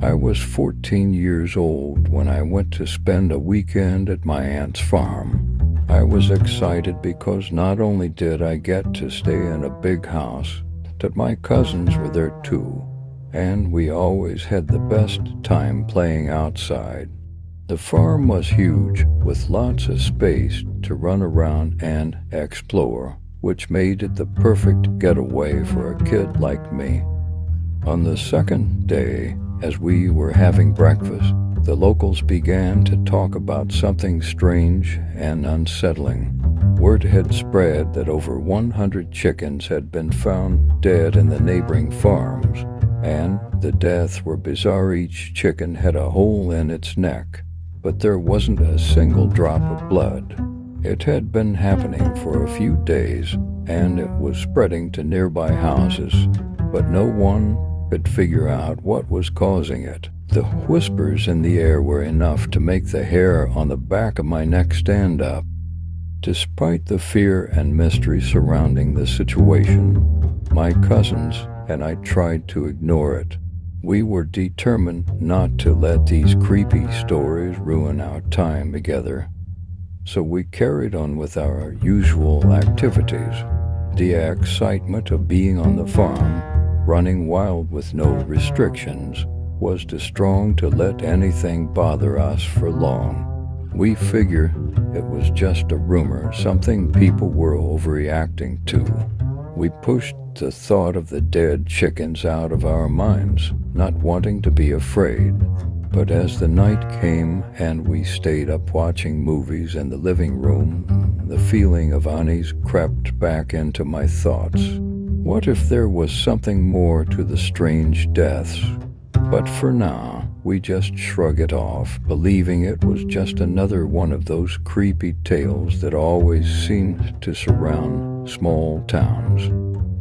I was 14 years old when I went to spend a weekend at my aunt's farm. I was excited because not only did I get to stay in a big house, but my cousins were there too, and we always had the best time playing outside. The farm was huge, with lots of space to run around and explore, which made it the perfect getaway for a kid like me. On the second day, as we were having breakfast, the locals began to talk about something strange and unsettling. Word had spread that over 100 chickens had been found dead in the neighboring farms, and the deaths were bizarre. Each chicken had a hole in its neck, but there wasn't a single drop of blood. It had been happening for a few days, and it was spreading to nearby houses, but no one could figure out what was causing it. The whispers in the air were enough to make the hair on the back of my neck stand up. Despite the fear and mystery surrounding the situation, my cousins and I tried to ignore it. We were determined not to let these creepy stories ruin our time together. So we carried on with our usual activities. The excitement of being on the farm, running wild with no restrictions, was too strong to let anything bother us for long. We figured it was just a rumor, something people were overreacting to. We pushed the thought of the dead chickens out of our minds, not wanting to be afraid. But as the night came and we stayed up watching movies in the living room, the feeling of unease crept back into my thoughts. What if there was something more to the strange deaths? But for now, we just shrug it off, believing it was just another one of those creepy tales that always seemed to surround small towns.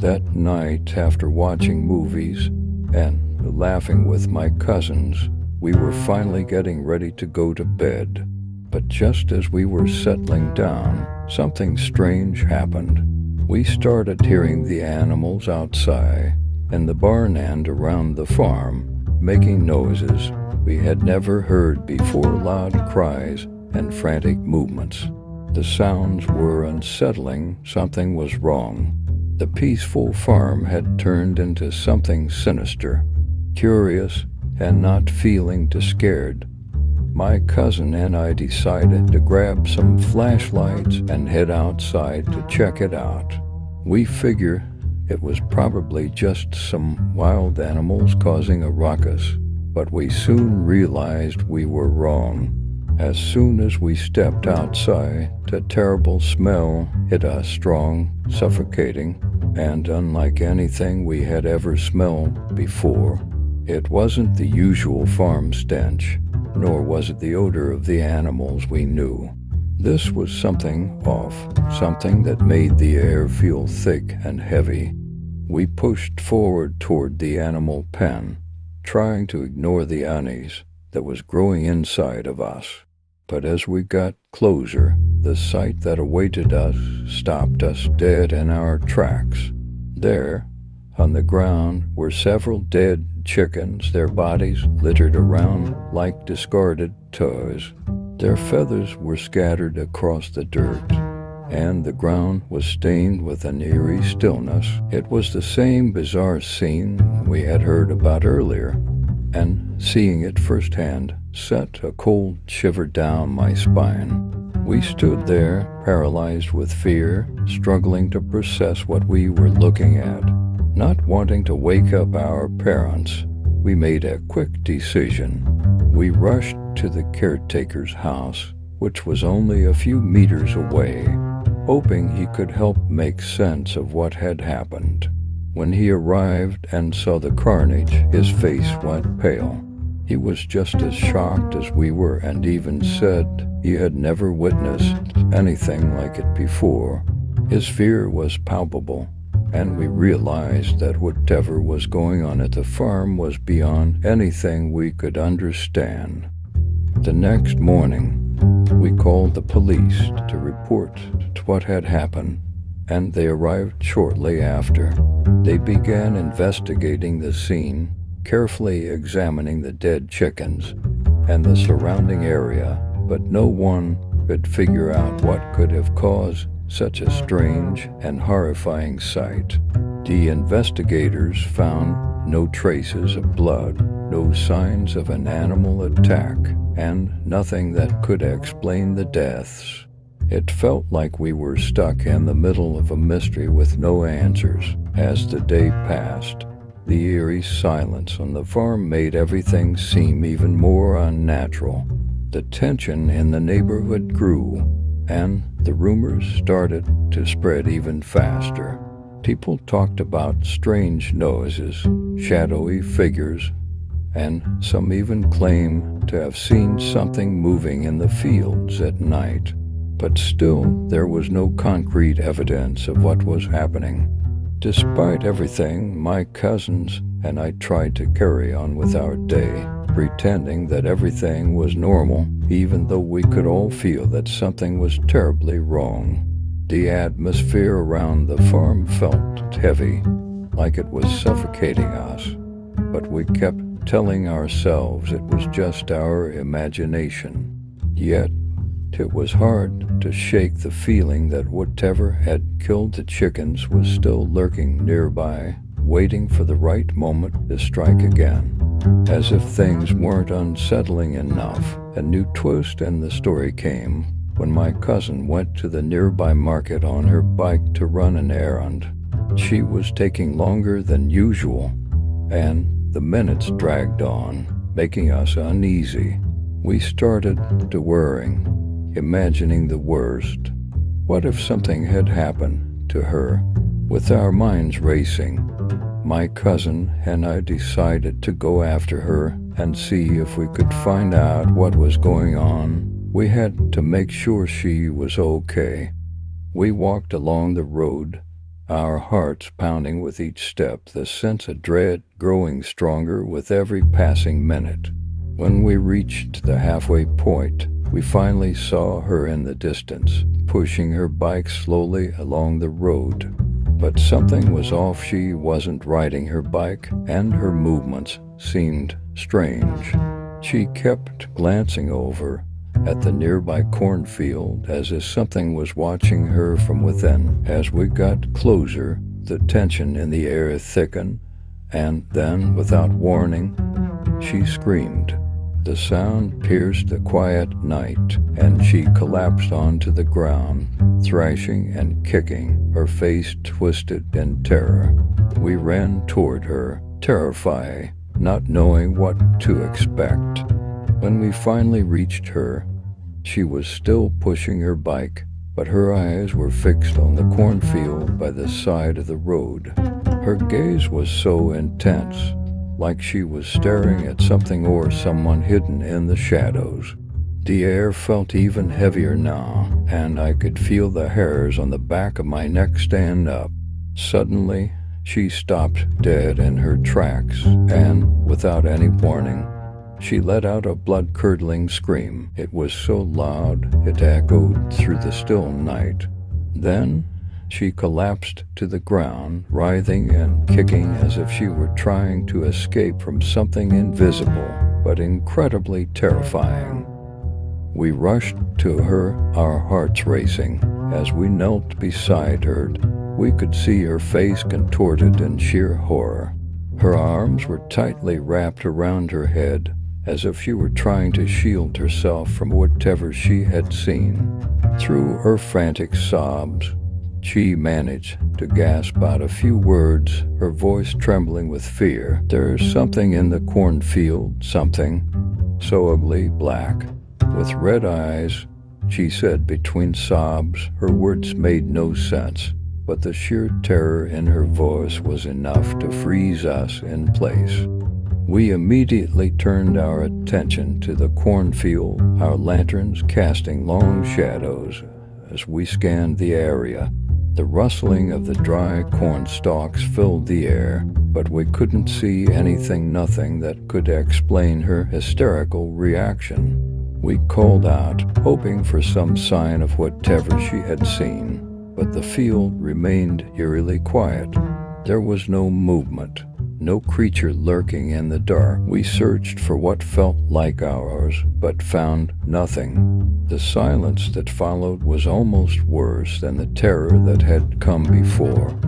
That night, after watching movies and laughing with my cousins, we were finally getting ready to go to bed. But just as we were settling down, something strange happened. We started hearing the animals outside and the barn and around the farm making noises we had never heard before, loud cries and frantic movements. The sounds were unsettling. Something was wrong. The peaceful farm had turned into something sinister. Curious and not feeling too scared, my cousin and I decided to grab some flashlights and head outside to check it out. We figure it was probably just some wild animals causing a ruckus, but we soon realized we were wrong. As soon as we stepped outside, a terrible smell hit us, strong, suffocating, and unlike anything we had ever smelled before. It wasn't the usual farm stench, nor was it the odor of the animals we knew. This was something off, something that made the air feel thick and heavy. We pushed forward toward the animal pen, trying to ignore the unease that was growing inside of us. But as we got closer, the sight that awaited us stopped us dead in our tracks. There, on the ground, were several dead chickens, their bodies littered around like discarded toys. Their feathers were scattered across the dirt, and the ground was stained with an eerie stillness. It was the same bizarre scene we had heard about earlier, and seeing it firsthand sent a cold shiver down my spine. We stood there, paralyzed with fear, struggling to process what we were looking at. Not wanting to wake up our parents, we made a quick decision. We rushed to the caretaker's house, which was only a few meters away, hoping he could help make sense of what had happened. When he arrived and saw the carnage, his face went pale. He was just as shocked as we were, and even said he had never witnessed anything like it before. His fear was palpable, and we realized that whatever was going on at the farm was beyond anything we could understand. The next morning, we called the police to report what had happened, and they arrived shortly after. They began investigating the scene, carefully examining the dead chickens and the surrounding area, but no one could figure out what could have caused such a strange and horrifying sight. The investigators found no traces of blood, no signs of an animal attack, and nothing that could explain the deaths. It felt like we were stuck in the middle of a mystery with no answers. As the day passed, the eerie silence on the farm made everything seem even more unnatural. The tension in the neighborhood grew, and the rumors started to spread even faster. People talked about strange noises, shadowy figures, and some even claimed to have seen something moving in the fields at night. But still, there was no concrete evidence of what was happening. Despite everything, my cousins and I tried to carry on with our day, pretending that everything was normal, even though we could all feel that something was terribly wrong. The atmosphere around the farm felt heavy, like it was suffocating us, but we kept telling ourselves it was just our imagination. Yet, it was hard to shake the feeling that whatever had killed the chickens was still lurking nearby, waiting for the right moment to strike again. As if things weren't unsettling enough, a new twist in the story came when my cousin went to the nearby market on her bike to run an errand. She was taking longer than usual, and the minutes dragged on, making us uneasy. We started to worrying, imagining the worst. What if something had happened to her? With our minds racing, my cousin and I decided to go after her and see if we could find out what was going on. We had to make sure she was okay. We walked along the road, our hearts pounding with each step, the sense of dread growing stronger with every passing minute. When we reached the halfway point, we finally saw her in the distance, pushing her bike slowly along the road. But something was off. She wasn't riding her bike, and her movements seemed strange. She kept glancing over at the nearby cornfield as if something was watching her from within. As we got closer, the tension in the air thickened, and then, without warning, she screamed. The sound pierced the quiet night, and she collapsed onto the ground, thrashing and kicking, her face twisted in terror. We ran toward her, terrified, not knowing what to expect. When we finally reached her, she was still pushing her bike, but her eyes were fixed on the cornfield by the side of the road. Her gaze was so intense, like she was staring at something or someone hidden in the shadows. The air felt even heavier now, and I could feel the hairs on the back of my neck stand up. Suddenly, she stopped dead in her tracks, and, without any warning, she let out a blood-curdling scream. It was so loud it echoed through the still night. Then she collapsed to the ground, writhing and kicking as if she were trying to escape from something invisible but incredibly terrifying. We rushed to her, our hearts racing. As we knelt beside her, we could see her face contorted in sheer horror. Her arms were tightly wrapped around her head, as if she were trying to shield herself from whatever she had seen. Through her frantic sobs, she managed to gasp out a few words, her voice trembling with fear. "There's something in the cornfield, something so ugly, black, with red eyes," she said between sobs. Her words made no sense, but the sheer terror in her voice was enough to freeze us in place. We immediately turned our attention to the cornfield, our lanterns casting long shadows as we scanned the area. The rustling of the dry corn stalks filled the air, but we couldn't see nothing that could explain her hysterical reaction. We called out, hoping for some sign of whatever she had seen, but the field remained eerily quiet. There was no movement, no creature lurking in the dark. We searched for what felt like hours, but found nothing. The silence that followed was almost worse than the terror that had come before.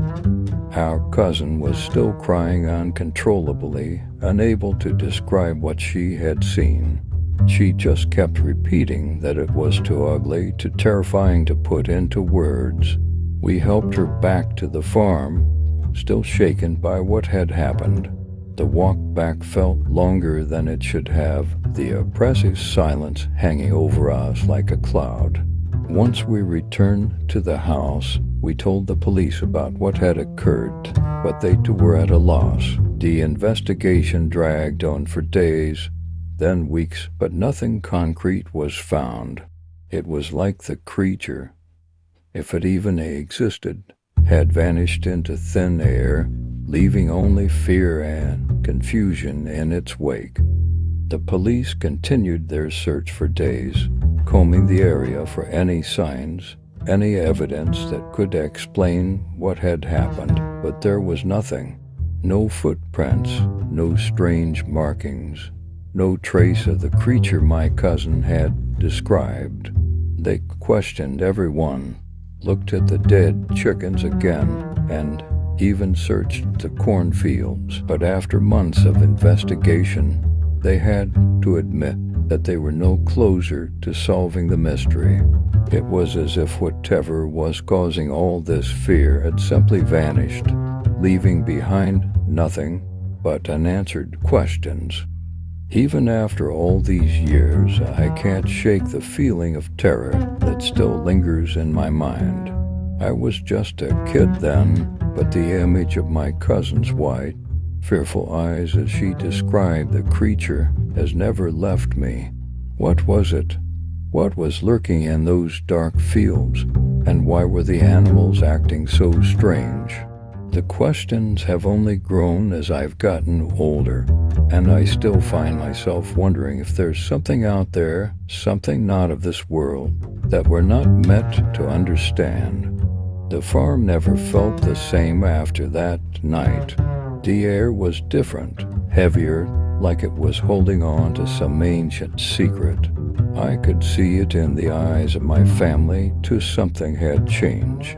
Our cousin was still crying uncontrollably, unable to describe what she had seen. She just kept repeating that it was too ugly, too terrifying to put into words. We helped her back to the farm, still shaken by what had happened. The walk back felt longer than it should have, the oppressive silence hanging over us like a cloud. Once we returned to the house, we told the police about what had occurred, but they too were at a loss. The investigation dragged on for days, then weeks, but nothing concrete was found. It was like the creature, if it even existed, had vanished into thin air, leaving only fear and confusion in its wake. The police continued their search for days, combing the area for any signs, any evidence that could explain what had happened, but there was nothing. No footprints, no strange markings, no trace of the creature my cousin had described. They questioned everyone, looked at the dead chickens again, and even searched the cornfields. But after months of investigation, they had to admit that they were no closer to solving the mystery. It was as if whatever was causing all this fear had simply vanished, leaving behind nothing but unanswered questions. Even after all these years, I can't shake the feeling of terror that still lingers in my mind. I was just a kid then, but the image of my cousin's white, fearful eyes as she described the creature has never left me. What was it? What was lurking in those dark fields? And why were the animals acting so strange? The questions have only grown as I've gotten older, and I still find myself wondering if there's something out there, something not of this world, that we're not meant to understand. The farm never felt the same after that night. The air was different, heavier, like it was holding on to some ancient secret. I could see it in the eyes of my family, too. Something had changed.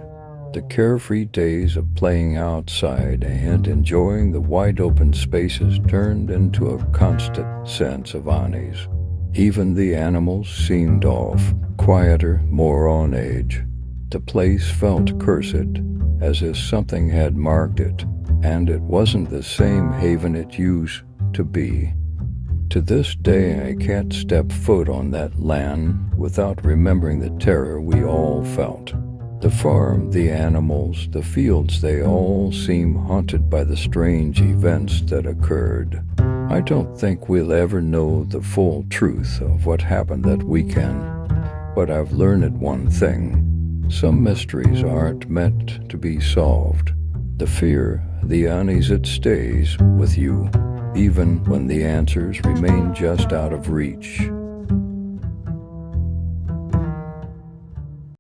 The carefree days of playing outside and enjoying the wide-open spaces turned into a constant sense of unease. Even the animals seemed off, quieter, more on edge. The place felt cursed, as if something had marked it, and it wasn't the same haven it used to be. To this day, I can't step foot on that land without remembering the terror we all felt. The farm, the animals, the fields, they all seem haunted by the strange events that occurred. I don't think we'll ever know the full truth of what happened that weekend, but I've learned one thing. Some mysteries aren't meant to be solved. The fear, the unease, it stays with you, even when the answers remain just out of reach.